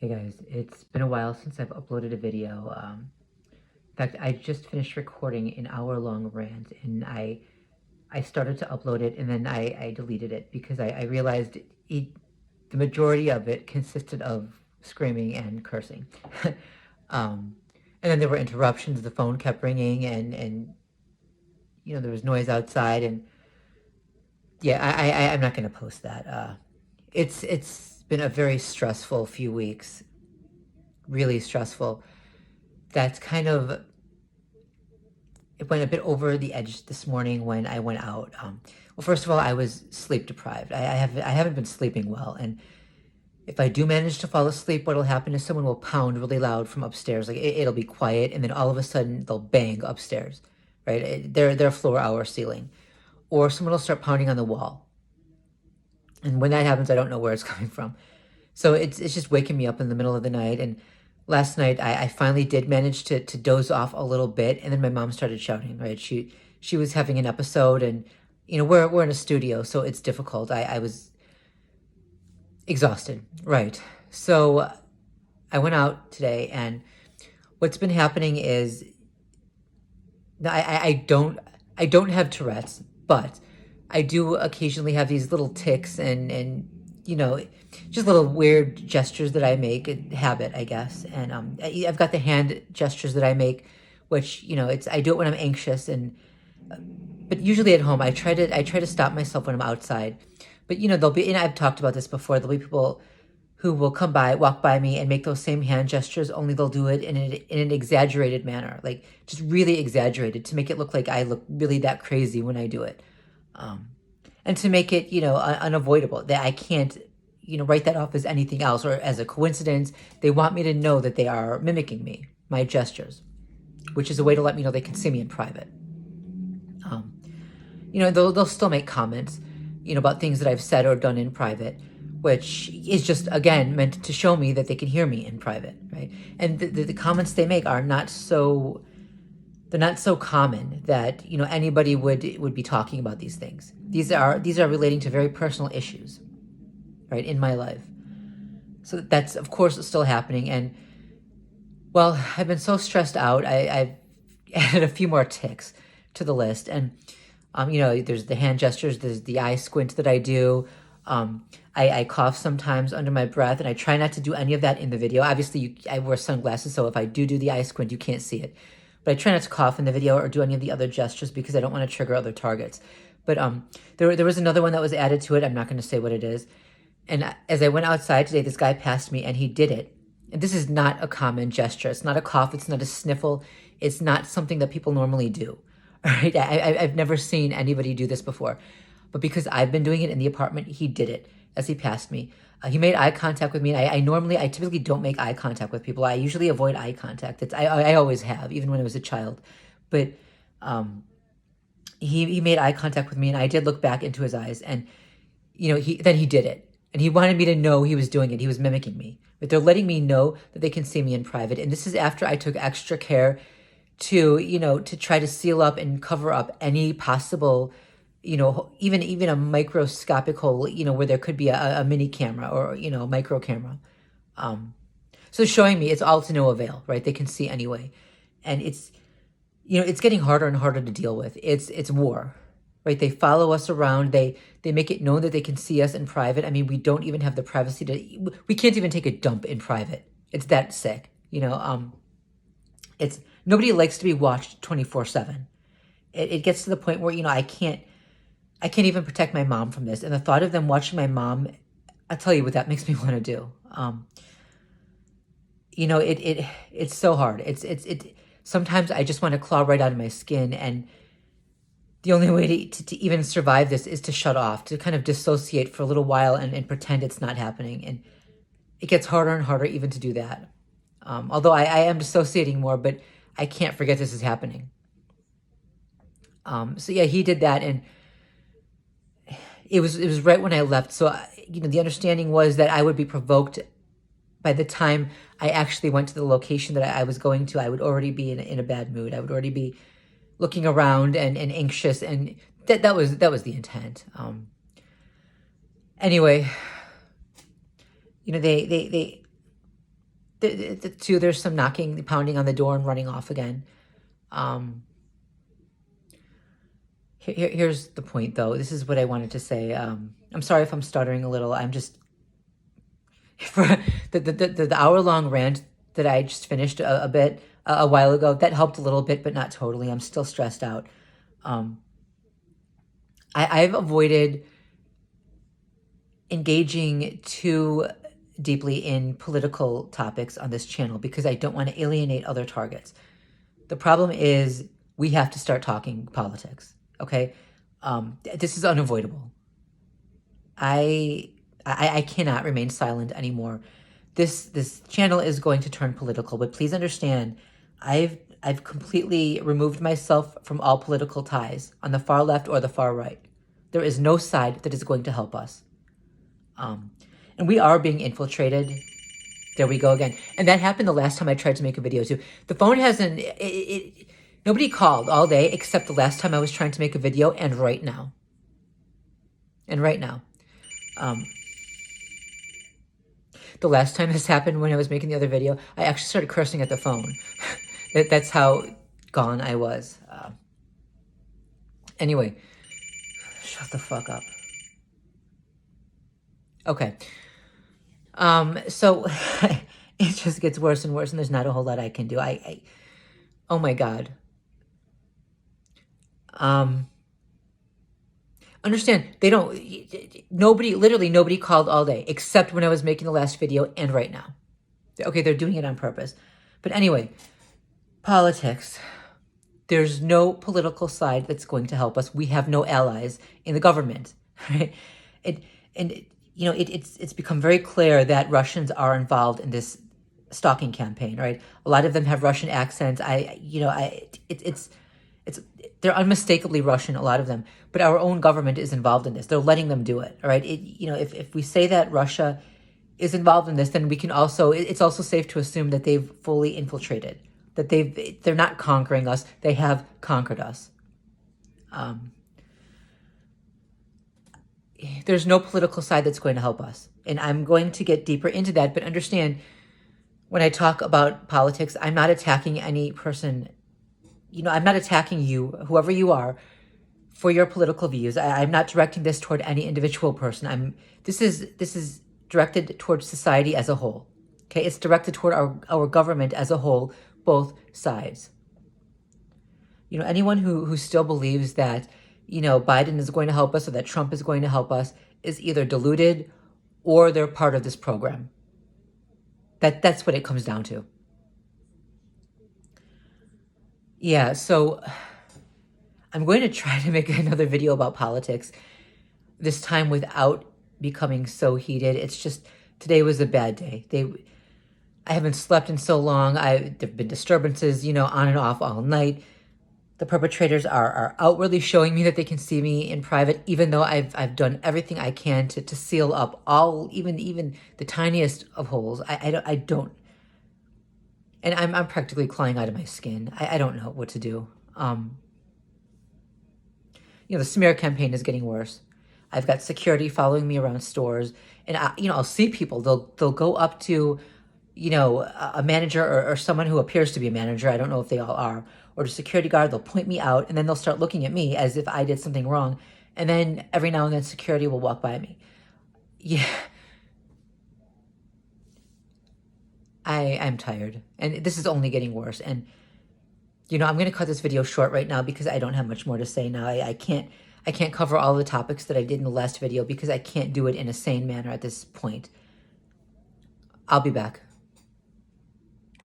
Hey guys, it's been a while since I've uploaded a video. In fact, I just finished recording an hour-long rant, and I started to upload it, and then I deleted it because I realized the majority of it consisted of screaming and cursing. um, and then there were interruptions. The phone kept ringing, and there was noise outside, and yeah, I'm not going to post that. It's been a very stressful few weeks, really stressful. That's kind of it went a bit over the edge this morning when I went out. Well, first of all, I was sleep deprived. I haven't been sleeping well, and if I do manage to fall asleep, what'll happen is someone will pound really loud from upstairs. Like it'll be quiet, and then all of a sudden they'll bang upstairs, right? Their floor, our ceiling, or someone will start pounding on the wall. And when that happens, I don't know where it's coming from. So it's just waking me up in the middle of the night. And last night I finally did manage to doze off a little bit, and then my mom started shouting. Right, she was having an episode, and we're in a studio, so it's difficult. I was exhausted. Right, so I went out today, and what's been happening is I don't have Tourette's, but I do occasionally have these little tics and you know just little weird gestures that I make, a habit, I guess. And I've got the hand gestures that I make, which it's I do it when I'm anxious, and but usually at home I try to stop myself when I'm outside. But there'll be, and I've talked about this before, there'll be people who will walk by me and make those same hand gestures, only they'll do it in an exaggerated manner, like just really exaggerated to make it look like I look really that crazy when I do it. Um, and to make it, unavoidable, that I can't, write that off as anything else or as a coincidence. They want me to know that they are mimicking me, my gestures, which is a way to let me know they can see me in private. Um, they'll still make comments, about things that I've said or done in private, which is just, again, meant to show me that they can hear me in private, right? And the comments they make are not so, they're not so common that, anybody would be talking about these things. These are relating to very personal issues, right, in my life. So that's, of course, still happening. And, well, I've been so stressed out. I've added a few more tics to the list. And there's the hand gestures, there's the eye squint that I do. I cough sometimes under my breath, and I try not to do any of that in the video. Obviously, I wear sunglasses, so if I do the eye squint, you can't see it. But I try not to cough in the video or do any of the other gestures because I don't want to trigger other targets. But there was another one that was added to it. I'm not going to say what it is. And as I went outside today, this guy passed me, and he did it. And this is not a common gesture. It's not a cough. It's not a sniffle. It's not something that people normally do. All right, I've never seen anybody do this before. But because I've been doing it in the apartment, he did it as he passed me. He made eye contact with me. And I typically don't make eye contact with people. I usually avoid eye contact. I always have, even when I was a child. But he made eye contact with me, and I did look back into his eyes, and he did it. And he wanted me to know he was doing it. He was mimicking me. But they're letting me know that they can see me in private. And this is after I took extra care to try to seal up and cover up any possible, even a microscopic hole, where there could be a mini camera or, a micro camera. So showing me it's all to no avail, right? They can see anyway. And it's getting harder and harder to deal with. It's war, right? They follow us around. They make it known that they can see us in private. I mean, we don't even have the privacy we can't even take a dump in private. It's that sick, it's, nobody likes to be watched 24/7. It gets to the point where, I can't even protect my mom from this. And the thought of them watching my mom, I'll tell you what that makes me want to do. It's so hard. Sometimes I just want to claw right out of my skin. And the only way to even survive this is to shut off, to kind of dissociate for a little while and pretend it's not happening. And it gets harder and harder even to do that. Although I am dissociating more, but I can't forget this is happening. So yeah, he did that, and it was right when I left. So the understanding was that I would be provoked by the time I actually went to the location that I was going to. I would already be in a bad mood. I would already be looking around and anxious, and that was the intent. Anyway, they two, there's some knocking, pounding on the door and running off again. Here's the point, though. This is what I wanted to say. I'm sorry if I'm stuttering a little. I'm just for the hour-long rant that I just finished a while ago. That helped a little bit, but not totally. I'm still stressed out. I've avoided engaging too deeply in political topics on this channel because I don't want to alienate other targets. The problem is we have to start talking politics. Okay, this is unavoidable. I cannot remain silent anymore. This channel is going to turn political, but please understand, I've completely removed myself from all political ties on the far left or the far right. There is no side that is going to help us. And we are being infiltrated. There we go again. And that happened the last time I tried to make a video too. The phone hasn't, nobody called all day except the last time I was trying to make a video and right now. The last time this happened when I was making the other video, I actually started cursing at the phone. That's how gone I was. Anyway, shut the fuck up. Okay. So it just gets worse and worse, and there's not a whole lot I can do. Oh my God. Understand, literally nobody called all day, except when I was making the last video and right now. Okay, they're doing it on purpose. But anyway, politics. There's no political side that's going to help us. We have no allies in the government, right? It's become very clear that Russians are involved in this stalking campaign, right? A lot of them have Russian accents. They're unmistakably Russian, a lot of them, but our own government is involved in this. They're letting them do it, all right? If we say that Russia is involved in this, then we can also, it's also safe to assume that they've fully infiltrated, that they're not conquering us, they have conquered us. There's no political side that's going to help us. And I'm going to get deeper into that, but understand, when I talk about politics, I'm not attacking any person. I'm not attacking you, whoever you are, for your political views. I'm not directing this toward any individual person. This is directed towards society as a whole. Okay, it's directed toward our government as a whole, both sides. Anyone who still believes that, Biden is going to help us or that Trump is going to help us is either deluded or they're part of this program. That's what it comes down to. Yeah, so I'm going to try to make another video about politics, this time without becoming so heated. It's just, today was a bad day. I haven't slept in so long. There've been disturbances, on and off all night. The perpetrators are outwardly showing me that they can see me in private, even though I've done everything I can to seal up even the tiniest of holes. I don't. And I'm practically crawling out of my skin. I don't know what to do. The smear campaign is getting worse. I've got security following me around stores, and I'll see people. They'll go up to, a manager or someone who appears to be a manager. I don't know if they all are, or the security guard. They'll point me out, and then they'll start looking at me as if I did something wrong. And then every now and then, security will walk by me. Yeah. I'm tired, and this is only getting worse. And I'm going to cut this video short right now because I don't have much more to say now. I can't cover all the topics that I did in the last video because I can't do it in a sane manner at this point. I'll be back.